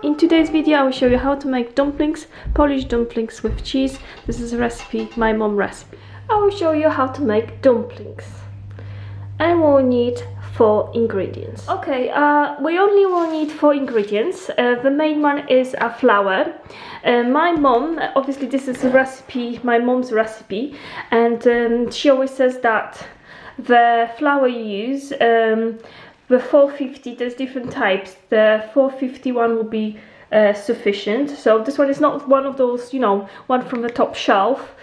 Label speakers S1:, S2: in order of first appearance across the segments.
S1: In today's video I will show you how to make dumplings, Polish dumplings with cheese. This is a recipe, my mom recipe. I will show you how to make dumplings. And we'll need 4 ingredients. Okay, we only will need 4 ingredients. The main one is a flour. My mom, obviously this is a recipe, my mom's recipe, and she always says that the flour you use, the 450, there's different types. The 450 one will be sufficient. So this one is not one of those, you know, one from the top shelf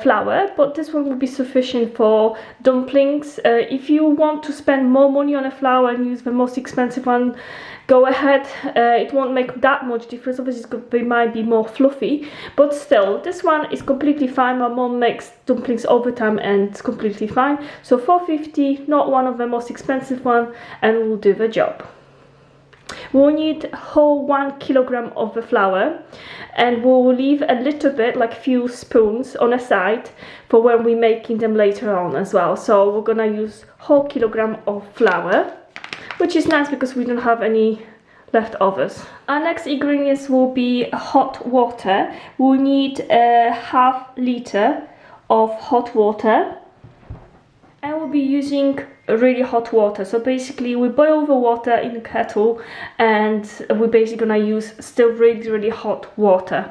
S1: flour, but this one will be sufficient for dumplings. If you want to spend more money on a flour and use the most expensive one, go ahead. It won't make that much difference. Obviously it might be more fluffy, but still this one is completely fine. My mom makes dumplings all the time and it's completely fine. So 450, not one of the most expensive one, and will do the job. We'll need whole 1 kilogram of the flour, and we'll leave a little bit, like few spoons on a side for when we're making them later on as well. So we're gonna use whole kilogram of flour, which is nice because we don't have any leftovers. Our next ingredients will be hot water. We'll need a ½ liter of hot water, and we'll be using really hot water. So basically we boil the water in a kettle and we're basically gonna use still really hot water.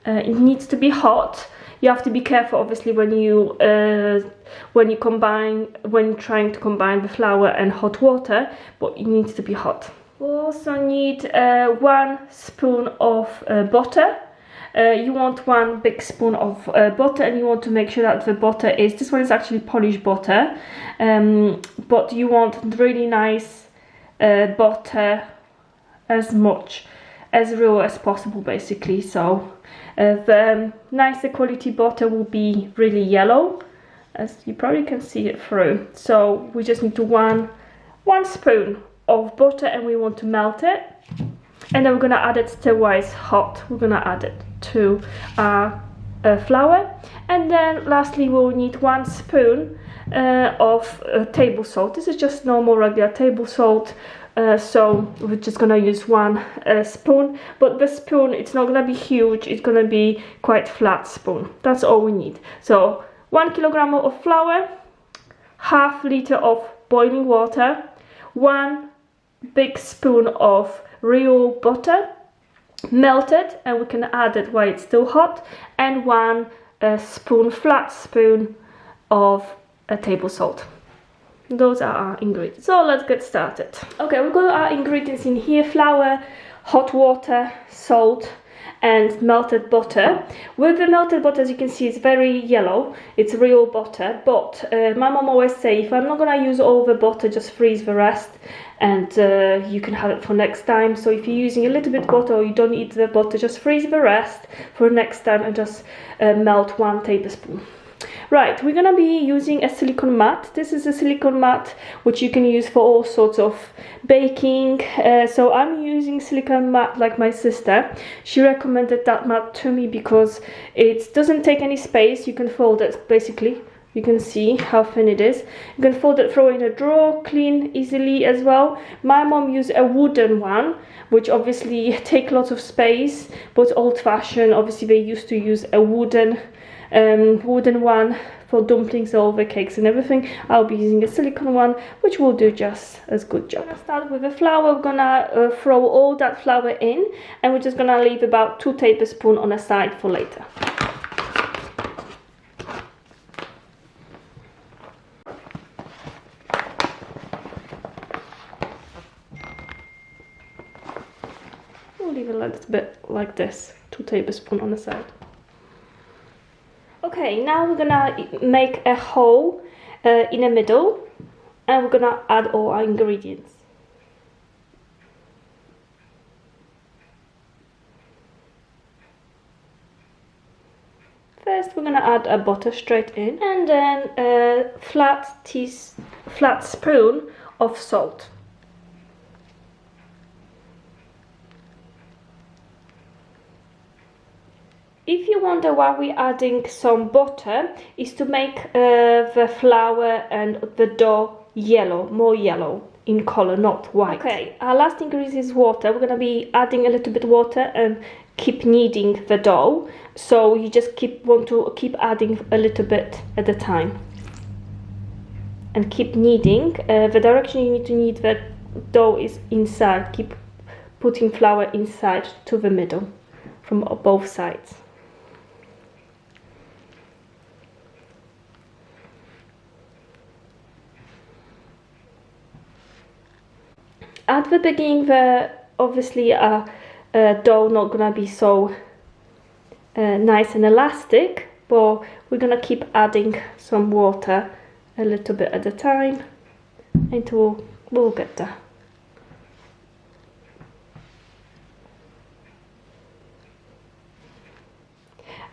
S1: It needs to be hot. You have to be careful obviously when you're trying to combine the flour and hot water, but it needs to be hot. We'll also need 1 spoon of butter. You want 1 big spoon of butter, and you want to make sure that the butter is, this one is actually Polish butter, but you want really nice butter, as much as real as possible basically. So the nicer quality butter will be really yellow, as you probably can see it through. So we just need to one spoon of butter, and we want to melt it, and then we're gonna add it still while it's hot. We're gonna add it to our flour, and then lastly we'll need 1 spoon of table salt. This is just normal regular table salt, so we're just gonna use 1 spoon, but the spoon, it's not gonna be huge, it's gonna be quite flat spoon. That's all we need. So 1 kilogram of flour, ½ liter of boiling water, 1 big spoon of real butter melted, and we can add it while it's still hot, and 1 flat spoon of table salt. Those are our ingredients. So let's get started. Okay, we've got our ingredients in here: flour, hot water, salt, and melted butter. With the melted butter, as you can see, it's very yellow. It's real butter, but my mom always say, if I'm not gonna use all the butter, just freeze the rest, and you can have it for next time. So if you're using a little bit butter or you don't eat the butter, just freeze the rest for next time and just melt 1 tablespoon. Right, we're gonna be using a silicone mat. This is a silicone mat which you can use for all sorts of baking. So I'm using silicone mat like my sister. She recommended that mat to me because it doesn't take any space. You can fold it basically. You can see how thin it is. You can fold it, throw it in a drawer, clean easily as well. My mom used a wooden one, which obviously take lots of space, but old-fashioned. Obviously they used to use a wooden one for dumplings, all the cakes and everything. I'll be using a silicone one, which will do just as good job. I'm gonna start with the flour. We're gonna throw all that flour in, and we're just gonna leave about 2 tablespoons on the side for later. We'll leave it a little bit like this, 2 tablespoons on the side. Okay, now we're gonna make a hole in the middle, and we're gonna add all our ingredients. First we're gonna add a butter straight in, and then a flat spoon of salt. If you wonder why we're adding some butter, is to make the flour and the dough yellow, more yellow in color, not white. Okay, our last ingredient is water. We're gonna be adding a little bit of water and keep kneading the dough. So you just want to keep adding a little bit at a time. And keep kneading. The direction you need to knead the dough is inside. Keep putting flour inside to the middle from both sides. At the beginning, obviously dough not gonna be so nice and elastic, but we're gonna keep adding some water a little bit at a time until we'll get there.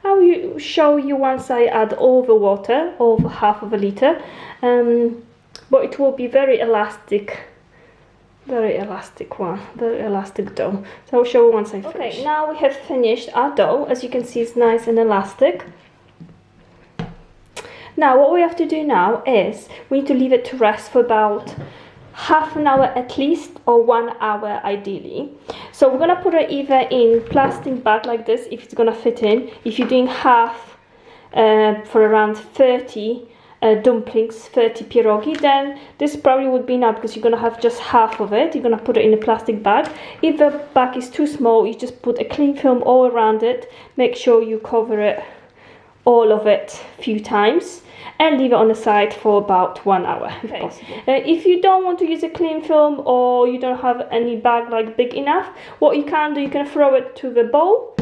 S1: I will show you once I add all the water, over half of a liter, but it will be very elastic. Very elastic dough. So I'll show you once I finish. Okay, now we have finished our dough. As you can see, it's nice and elastic. Now what we have to do now is we need to leave it to rest for about half an hour at least, or 1 hour ideally. So we're gonna put it either in plastic bag like this if it's gonna fit in. If you're doing half for around 30 dumplings, 30 pierogi, then this probably would be enough because you're gonna have just half of it. You're gonna put it in a plastic bag. If the bag is too small, you just put a cling film all around it. Make sure you cover it, all of it, a few times, and leave it on the side for about 1 hour if possible. If you don't want to use a cling film, or you don't have any bag like big enough, what you can do, you can throw it to the bowl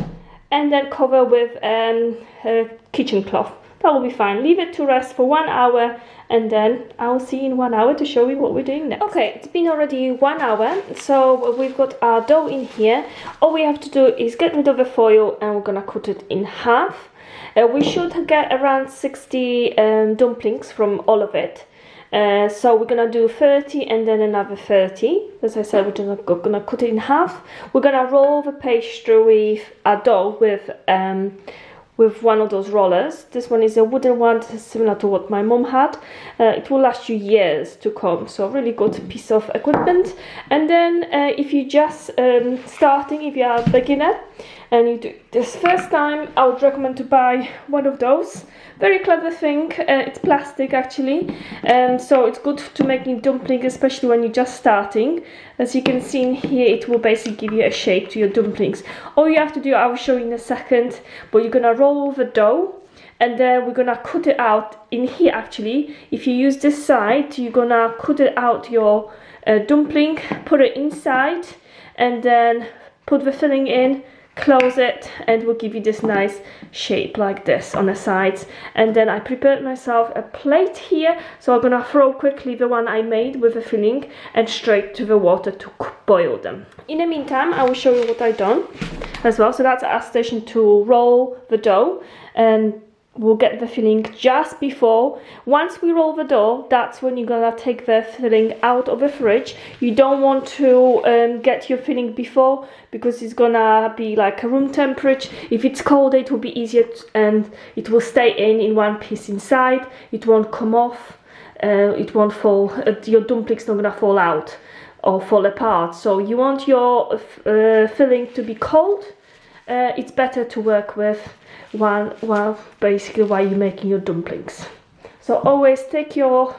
S1: and then cover with a kitchen cloth. That will be fine. Leave it to rest for 1 hour, and then I will see you in 1 hour to show you what we're doing next. Okay, it's been already 1 hour, so we've got our dough in here. All we have to do is get rid of the foil, and we're gonna cut it in half. We should get around 60 dumplings from all of it. So we're gonna do 30 and then another 30. As I said, we're gonna cut it in half. We're gonna roll the pastry with our dough with one of those rollers. This one is a wooden one, similar to what my mom had. It will last you years to come, so really good piece of equipment. And then if you're just starting, if you are a beginner and you do this first time, I would recommend to buy one of those. Very clever thing. It's plastic actually, so it's good to making dumpling, especially when you're just starting. As you can see in here, it will basically give you a shape to your dumplings. All you have to do, I will show you in a second, but you're gonna roll the dough, and then we're gonna cut it out in here. Actually, if you use this side, you're gonna cut it out your dumpling, put it inside, and then put the filling in, close it, and we'll give you this nice shape like this on the sides. And then I prepared myself a plate here, so I'm gonna throw quickly the one I made with the filling and straight to the water to boil them. In the meantime, I will show you what I've done as well. So that's our station to roll the dough, and we'll get the filling just before. Once we roll the dough, that's when you're gonna take the filling out of the fridge. You don't want to get your filling before, because it's gonna be like a room temperature. If it's cold, it will be easier and it will stay in one piece inside. It won't come off, it won't fall, your dumpling's not gonna fall out or fall apart. So you want your filling to be cold. It's better to work with basically while you're making your dumplings. So always take your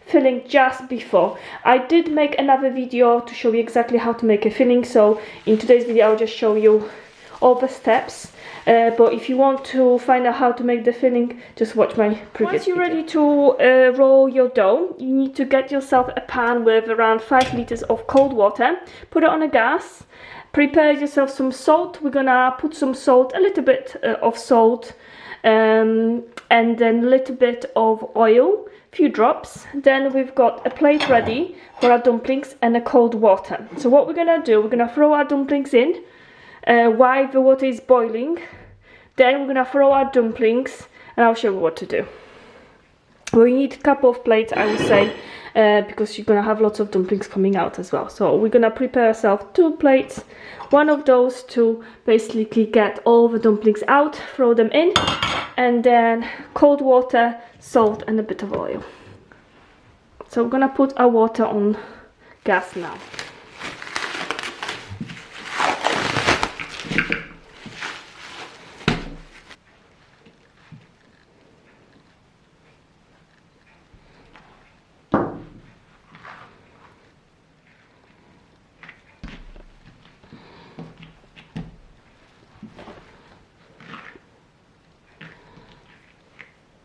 S1: filling just before. I did make another video to show you exactly how to make a filling, so in today's video I'll just show you all the steps, but if you want to find out how to make the filling, just watch my previous video. Once you're ready to roll your dough, you need to get yourself a pan with around 5 liters of cold water. Put it on a gas. Prepare yourself some salt. We're gonna put some salt, a little bit of salt, and then a little bit of oil, few drops. Then we've got a plate ready for our dumplings and a cold water. So what we're gonna do, we're gonna throw our dumplings in while the water is boiling. Then we're gonna throw our dumplings, and I'll show you what to do. We need a couple of plates, I would say, because you're gonna have lots of dumplings coming out as well. So we're gonna prepare ourselves 2 plates, one of those to basically get all the dumplings out, throw them in, and then cold water, salt, and a bit of oil. So we're gonna put our water on gas now.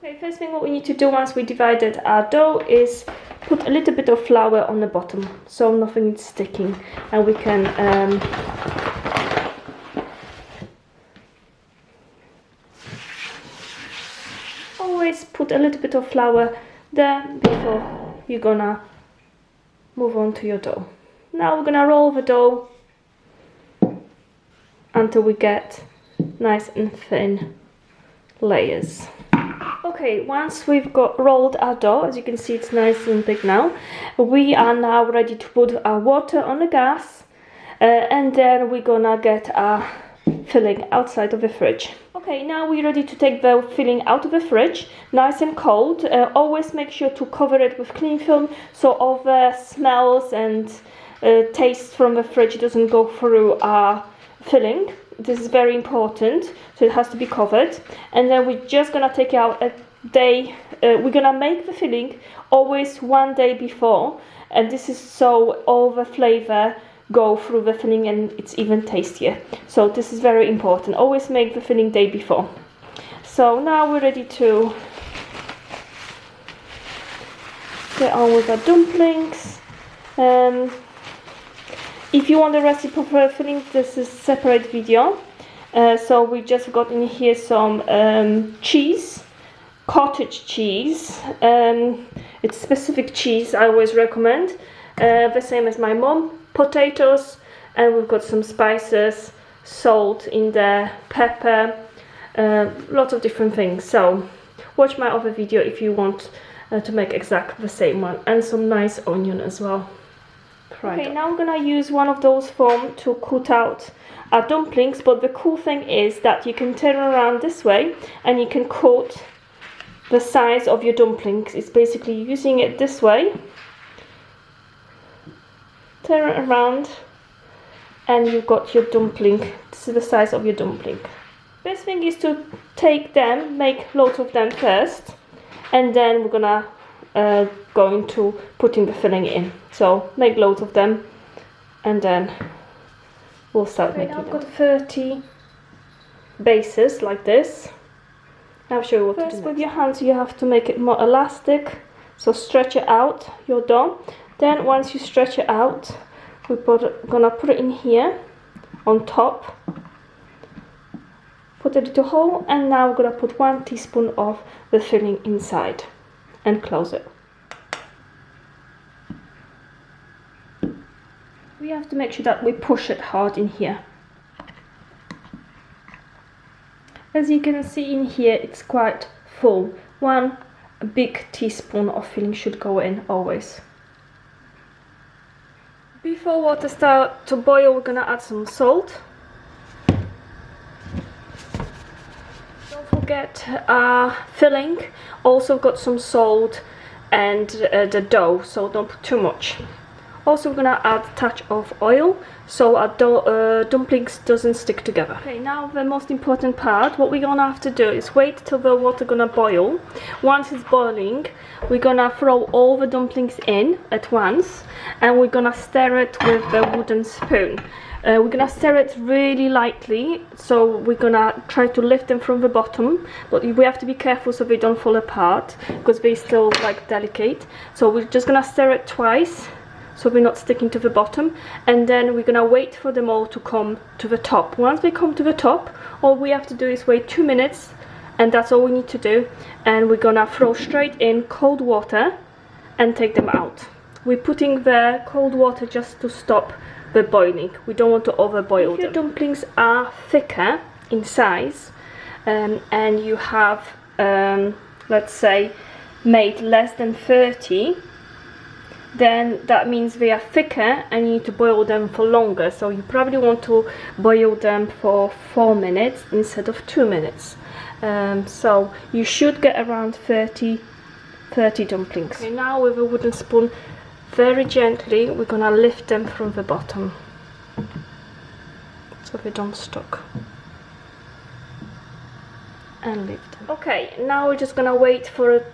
S1: Okay, first thing what we need to do once we divided our dough is put a little bit of flour on the bottom so nothing is sticking, and we can always put a little bit of flour there before you're gonna move on to your dough. Now we're gonna roll the dough until we get nice and thin layers. Okay, once we've got rolled our dough, as you can see it's nice and big now, we are now ready to put our water on the gas, and then we're gonna get our filling outside of the fridge. Okay, now we're ready to take the filling out of the fridge, nice and cold. Always make sure to cover it with cling film so all the smells and taste from the fridge doesn't go through our filling. This is very important, so it has to be covered. And then we're just gonna take out a day, we're gonna make the filling always 1 day before, and this is so all the flavor go through the filling and it's even tastier. So this is very important, always make the filling day before. So now we're ready to get on with our dumplings. If you want the recipe for filling, this is a separate video. So we just got in here some cheese, cottage cheese. It's specific cheese I always recommend. The same as my mom. Potatoes, and we've got some spices, salt in there, pepper, lots of different things. So watch my other video if you want to make exactly the same one, and some nice onion as well. Okay, now I'm gonna use one of those foam to cut out our dumplings, but the cool thing is that you can turn around this way and you can cut the size of your dumplings. It's basically using it this way, turn it around, and you've got your dumpling. This is the size of your dumpling. Best thing is to take them, make loads of them first, and then we're gonna go into putting the filling in. So make loads of them and then we'll start making them. I've got 30 bases like this. I'll show you what to do. First, with your hands you have to make it more elastic, so stretch it out, your dough. Then once you stretch it out, we're gonna put it in here on top, put a little hole, and now we're gonna put 1 teaspoon of the filling inside and close it. We have to make sure that we push it hard in here. As you can see in here, it's quite full. 1 big teaspoon of filling should go in always. Before water starts to boil, we're gonna add some salt. Don't forget our filling also got some salt and the dough, so don't put too much. Also, we're gonna add a touch of oil so our dumplings doesn't stick together. Okay, now the most important part. What we're gonna have to do is wait till the water gonna boil. Once it's boiling, we're gonna throw all the dumplings in at once, and we're gonna stir it with a wooden spoon. We're gonna stir it really lightly, so we're gonna try to lift them from the bottom, but we have to be careful so they don't fall apart because they're still like delicate. So we're just gonna stir it twice so we're not sticking to the bottom, and then we're gonna wait for them all to come to the top. Once they come to the top, all we have to do is wait 2 minutes, and that's all we need to do. And we're gonna throw straight in cold water and take them out. We're putting the cold water just to stop the boiling. We don't want to overboil them. If your dumplings are thicker in size, and you have, let's say, made less than 30, then that means they are thicker and you need to boil them for longer. So you probably want to boil them for 4 minutes instead of 2 minutes. So you should get around 30 dumplings. Okay, now with a wooden spoon, very gently we're gonna lift them from the bottom so they don't stuck, and lift them. Okay, now we're just gonna wait for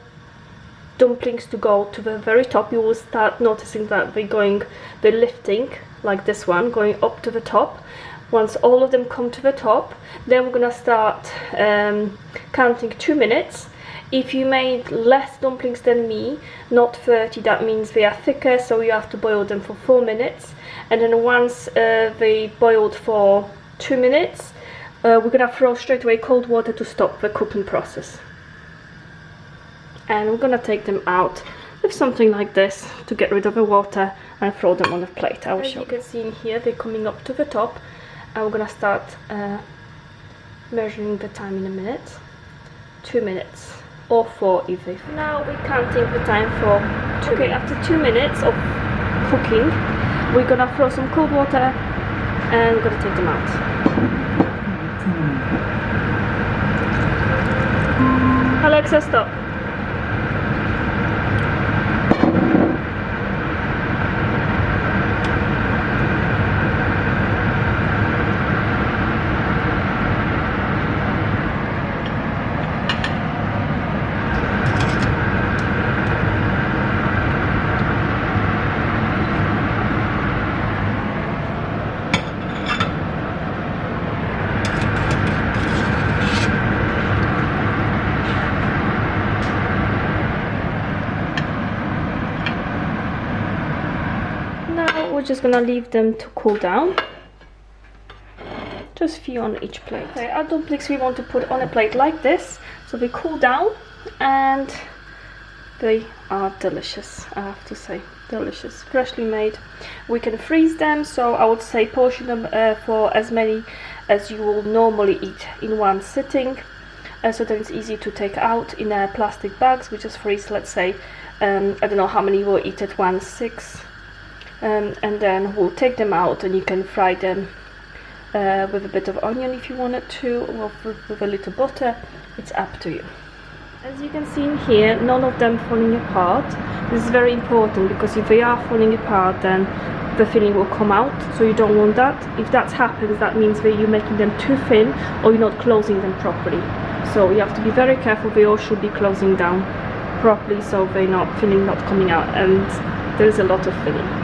S1: dumplings to go to the very top. You will start noticing that they're lifting, like this one, going up to the top. Once all of them come to the top, then we're gonna start counting 2 minutes. If you made less dumplings than me, not 30, that means they are thicker, so you have to boil them for 4 minutes. And then once they boiled for 2 minutes, we're gonna throw straight away cold water to stop the cooking process. And we're gonna take them out with something like this to get rid of the water and throw them on a plate. I will show you. As you can see in here, they're coming up to the top, and we're gonna start measuring the time in a minute. 2 minutes. Or 4 if they. Now we're counting the time for 2 minutes. After 2 minutes of cooking, we're gonna throw some cold water and we're gonna take them out. Alexa, stop. We're just gonna leave them to cool down. Just few on each plate. Okay, our dumplings we want to put on a plate like this, so they cool down, and they are delicious. I have to say, delicious, freshly made. We can freeze them, so I would say portion them for as many as you will normally eat in one sitting, so that it's easy to take out in plastic bags. We just freeze, let's say, I don't know how many you will eat at once, 6. And then we'll take them out, and you can fry them with a bit of onion if you wanted to, or with a little butter. It's up to you. As you can see in here, none of them falling apart. This is very important, because if they are falling apart, then the filling will come out, so you don't want that. If that happens, that means that you're making them too thin, or you're not closing them properly. So you have to be very careful. They all should be closing down properly, so they're not filling not coming out, and there is a lot of filling.